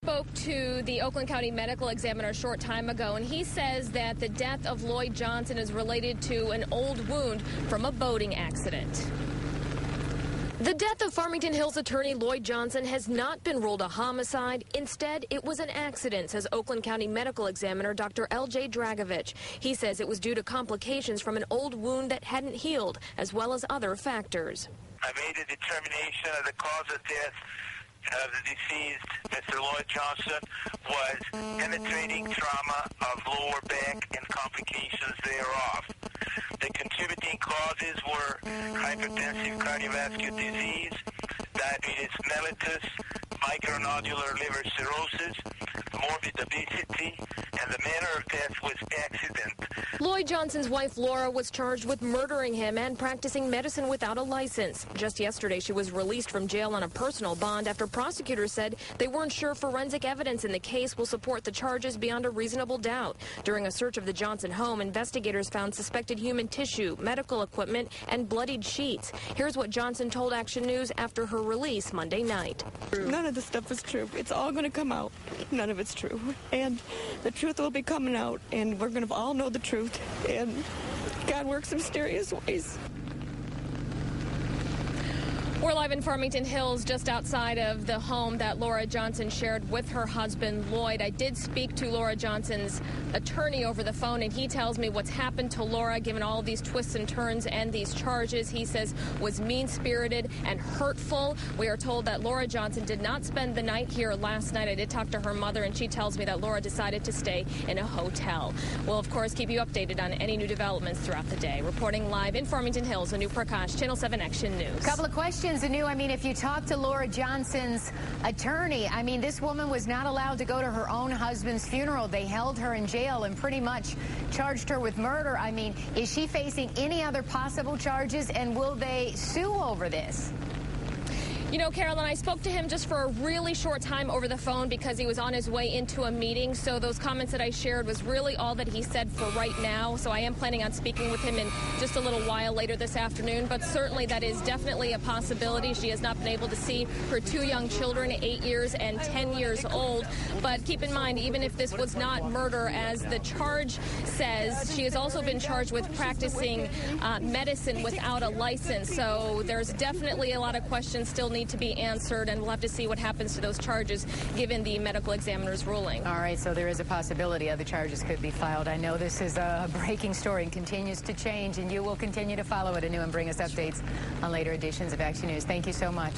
Spoke to the Oakland County Medical Examiner a short time ago, and he says that the death of Lloyd Johnson is related to an old wound from a boating accident. The death of Farmington Hills attorney Lloyd Johnson has not been ruled a homicide. Instead, it was an accident, says Oakland County Medical Examiner Dr. L.J. Dragovich. He says it was due to complications from an old wound that hadn't healed, as well as other factors. I made a determination of the cause of death of the deceased, Mr. Lloyd Johnson, was penetrating trauma of lower back and complications thereof. The contributing causes were hypertensive cardiovascular disease, diabetes mellitus, micronodular liver cirrhosis, morbid obesity, and the manner of death was accident. Lloyd Johnson's wife, Laura, was charged with murdering him and practicing medicine without a license. Just yesterday, she was released from jail on a personal bond after prosecutors said they weren't sure forensic evidence in the case will support the charges beyond a reasonable doubt. During a search of the Johnson home, investigators found suspected human tissue, medical equipment, and bloodied sheets. Here's what Johnson told Action News after her release Monday night. None of this stuff is true. It's all going to come out. None of it's true. And the truth will be coming out, and we're going to all know the truth. And God works in mysterious ways. We're live in Farmington Hills, just outside of the home that Laura Johnson shared with her husband, Lloyd. I did speak to Laura Johnson's attorney over the phone, and he tells me what's happened to Laura, given all of these twists and turns and these charges, he says was mean-spirited and hurtful. We are told that Laura Johnson did not spend the night here last night. I did talk to her mother, and she tells me that Laura decided to stay in a hotel. We'll, of course, keep you updated on any new developments throughout the day. Reporting live in Farmington Hills, Anu Prakash, Channel 7 Action News. Couple of questions. Anu, I mean, if you talk to Laura Johnson's attorney, I mean, this woman was not allowed to go to her own husband's funeral. They held her in jail and pretty much charged her with murder. I mean, is she facing any other possible charges, and will they sue over this? You know, Carolyn, I spoke to him just for a really short time over the phone because he was on his way into a meeting. So those comments that I shared was really all that he said for right now. So I am planning on speaking with him in just a little while later this afternoon. But certainly that is definitely a possibility. She has not been able to see her two young children, 8 years and 10 years old. But keep in mind, even if this was not murder, as the charge says, she has also been charged with practicing medicine without a license. So there's definitely a lot of questions still need to be answered, and we'll have to see what happens to those charges given the medical examiner's ruling. All right, so there is a possibility other charges could be filed. I know this is a breaking story and continues to change, and you will continue to follow it, Anu, and bring us updates on later editions of Action News. Thank you so much.